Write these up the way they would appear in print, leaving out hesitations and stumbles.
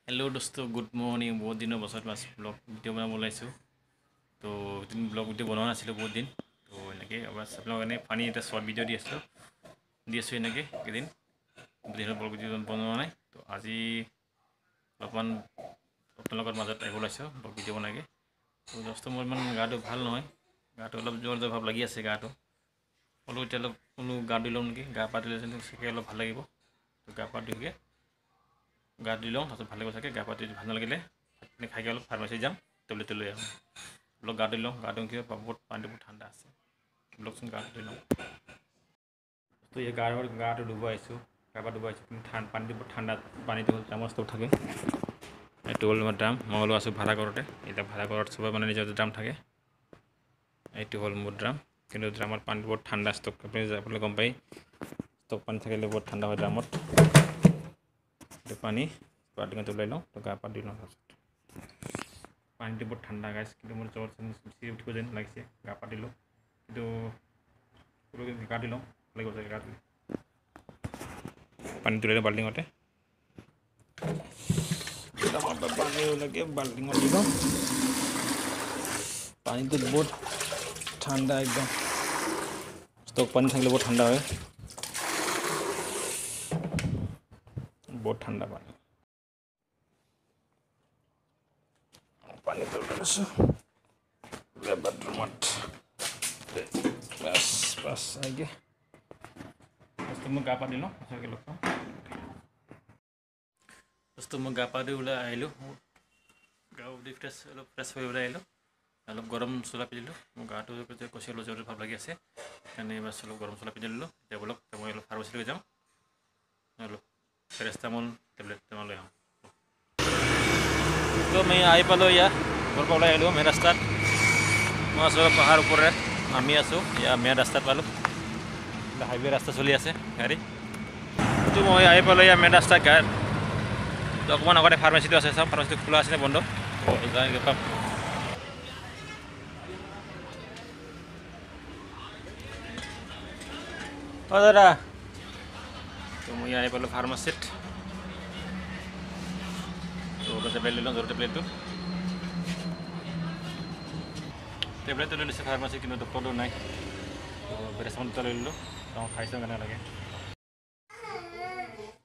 Hello दोस्तों, good morning. बहुत दिनों बছত मास ब्लॉग वीडियो बनाब ओलाइছোঁ। तो दिन ब्लॉग वीडियो बनवा नाছিলোঁ बहुत दिन। तो এনেকৈ আপোনালোকৰ কাৰণে ফানি এটা শ্বৰ্ট ভিডিঅ' দি আছোঁ এনেকৈ একেদিন দিনৰ ব্লগ ভিডিঅ' বনোৱা নাই। তো আজি অলপমান আপোনালোকৰ মাজত আহিব ওলাইছোঁ ব্লগ ভিডিঅ' বনাকৈ। তো দোস্ত মোৰ ইমান গাটো ভাল নহয়, গাটো অলপ জ্বৰ জ্বৰ ভাৱ লাগি আছে। গাটো অলপ এতিয়া গা ধুই লওঁ নেকি, গা পা ধুলে চাগে অলপ ভাল লাগিব। তো গা পা ধুইকৈ গা ধুই লওঁ, তাৰপিছত ভাল লাগিব চাগে। গা পা ধুই ভাল নালাগিলে ভাত খাইকৈ অলপ ফাৰ্মাচী যাম, টেবলেট লৈ আহোঁ। অলপ গা ধুই লওঁ, গা ধুই বহুত পানীটো বহুত ঠাণ্ডা আছে। লওকচোন গা ধুই লওঁ। তো এই গাটো ধুব আহিছোঁ, গা পা ধুব আহিছোঁ, কিন্তু পানীটো বহুত ঠাণ্ডা। পানীটো হ'ল ড্ৰামৰ ষ্টক থাকে, এইটো হ'ল মোৰ ড্ৰাম। মই ওলোৱা আছোঁ ভাড়া ঘৰতে। এতিয়া ভাড়া ঘৰত চবৰে মানে নিজৰ ড্ৰাম থাকে। এইটো হ'ল মোৰ ড্ৰাম, কিন্তু ড্ৰামত পানীটো বহুত ঠাণ্ডা ষ্টক। আপুনি গম পায়, ষ্টক পানী থাকিলে বহুত ঠাণ্ডা হয় ড্ৰামত। পানী বাল্টিঙত ওলাই লওঁ, তো গা পা ধুই লওঁ। পানীটো বহুত ঠাণ্ডা গাইছ, কিন্তু মোৰ জ্বৰ চিৰি উঠিব যেন লাগিছে। গা পা ধুই লওঁ, কিন্তু গা ধুই লওঁ, লাগিব চাগে গা ধুই। পানী তুলাই লওঁ বাল্টিঙতে, পানী ওলাকে বাল্টিঙত দি লওঁ। পানীটো বহুত ঠাণ্ডা একদম, ষ্টক পানী থাকিলে বহুত ঠাণ্ডা হয়, বহুত ঠাণ্ডা পানী। পানীটো ওলাইছোঁ বাথৰুমত। বাছ আগে মই গা পা ধুই লওঁ, সঁচাকৈ লগ পাওঁ। বস্তু মই গা পা ধুই ওলাই আহিলোঁ, গা ধুই অলপ ফ্ৰেছ হৈ ওলাই আহিলোঁ। অলপ গৰম চলা পিন্ধিলোঁ, মোৰ গাটো কচি অলপ জ্বৰ ভাৱ লাগি আছে, সেইকাৰণে এবাৰ অলপ গৰম চলা পিন্ধি ল'লোঁ। এতিয়া বলক মই অলপ ফাৰ্মাচী লৈ যাওঁ, অলপ পেৰাষ্টামল টেবলেট লৈ আহোঁ। তো মই আহি পালোঁ, ঘৰৰ পৰা ওলাই আহিলোঁ মেইন ৰাস্তাত। মই আছোঁ পাহাৰ ওপৰে নামি আছোঁ, মেইন ৰাস্তাত পালোঁ। হাইৱে ৰাস্তা চলি আছে গাড়ী। তো মই আহি পালোঁ মেইন ৰাস্তাত গাড়ী। তো অকণমান আগতে ফাৰ্মাচীটো আছে, চাওঁ ফাৰ্মাচীটো খোলা আছেনে বন্ধ। দাদা, তো মই আহি পালোঁ ফাৰ্মাচীত। তো টেবলেট লৈ লওঁ, জ্বৰ টেবলেটটো লৈ লৈছে ফাৰ্মাচী, কিন্তু ডক্টৰটো নাই। তো পেৰাষ্টামল দুটা লৈ ল'লোঁ, তেওঁ খাইছোঁ কেনে লাগে।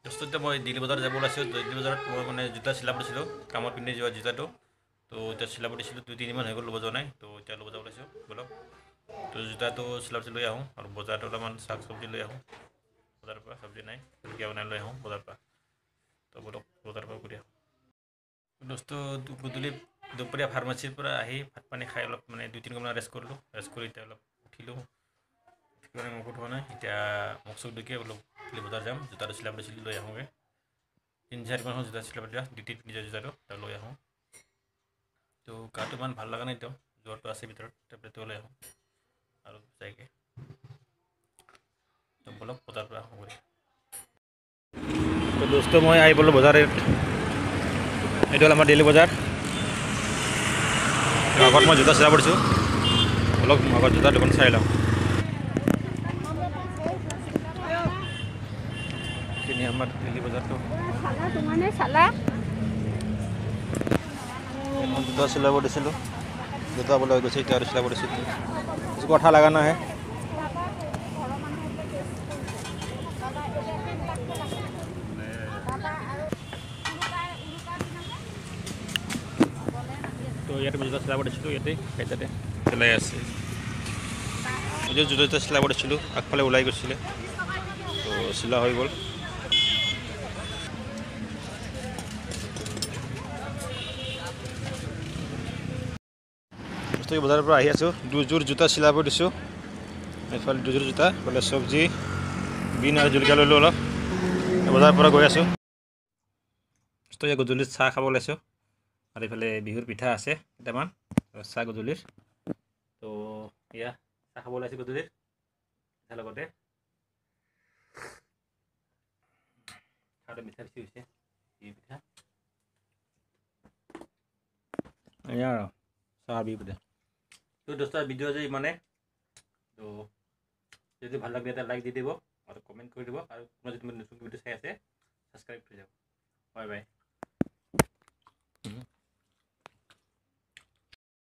এতিয়া মই দিল্লী বজাৰ যাব ওলাইছোঁ। দিল্লী বজাৰত মই মানে জোতা চিলাব দিছিলোঁ, কামত পিন্ধি যোৱা জোতাটো। তো এতিয়া চিলাব দিছিলোঁ, 2-3 দিন হৈ গ'ল ল'ব যোৱা নাই। তো এতিয়া ল'ব যাব ওলাইছোঁ বলক। তো জোতাটো চিলাব লৈ আহোঁ, আৰু বজাৰটো অলপমান শাক চব্জি লৈ আহোঁ। বজাৰৰ পৰা চব্জি নাই, জলকীয়া বনাই লৈ আহোঁ বজাৰৰ পৰা। তো বলক বজাৰৰ পৰা কৰি আহোঁ। দোস্ত গধূলি দুপৰীয়া ফাৰ্মাচীৰ পৰা আহি ভাত পানী খাই অলপ মানে 2-3 ঘণ্টা ৰেষ্ট কৰিলোঁ। ৰেষ্ট কৰি এতিয়া অলপ উঠিলোঁ, মুখ উঠোৱা নাই। এতিয়া মুখ চুখ ধুই অলপ বজাৰ যাম, জোতাটো চিলাব দিছিলোঁ লৈ আহোঁগৈ। 3-4 মাহৰ জোতা চিলাব দিয়া, নিজৰ জোতাটো লৈ আহোঁ। তো গাটো ইমান ভাল লগা নাই, তেওঁ জ্বৰটো আছে ভিতৰত, টেবলেটটো লৈ আহোঁ আৰু যাইকৈ। তো বলক বজাৰৰ পৰা আহোঁগৈ। তো দোস্ত মই আহি পালোঁ বজাৰত। এইটো হ'ল আমাৰ দিল্লী বজাৰ। আগত মই জোতা চিলাব দিছোঁ, অলপ আগত জোতা দোকান চাই লওঁ। এইখিনি আমাৰ দিল্লী বজাৰটো। জোতা চিলাব দিছিলোঁ, জোতা বোলে হৈ গৈছে, এতিয়া আৰু চিলাব দিছিলোঁ। কিছু কথা লগা নাই। তো ইয়াতে মই জোতা চিলাব দিছিলোঁ, ইয়াতে চিলাই আছে। জোতা চিলাব দিছিলোঁ, আগফালে ওলাই গৈছিলে, তো চিলা হৈ গ'ল। বজাৰৰ পৰা আহি আছোঁ, দুযোৰ জোতা চিলাব দিছোঁ। এইফালে দুযোৰ জোতা, এইফালে চব্জি বিন আৰু জলকীয়া লৈ লওঁ অলপ। বজাৰৰ পৰা গৈ আছোঁ। গধূলিত চাহ খাব ওলাইছোঁ, আৰু এইফালে বিহুৰ পিঠা আছে কেইটামান, চাহ গধূলিৰ। তো চাহ খাব ওলাইছোঁ গধূলিৰ পিঠাৰ লগতে। মিঠা বেছি হৈছে পিঠা, আৰু চাহ বিহুৰ পিঠা। তো দোস্ত ভিডিঅ' যে ইমানে। তো যদি ভাল লাগে এটা লাইক দি দিব আৰু কমেণ্ট কৰি দিব, আৰু যদি নতুন ভিডিঅ' চাই আছে ছাবস্ক্ৰাইব কৰি যাব। Bye bye.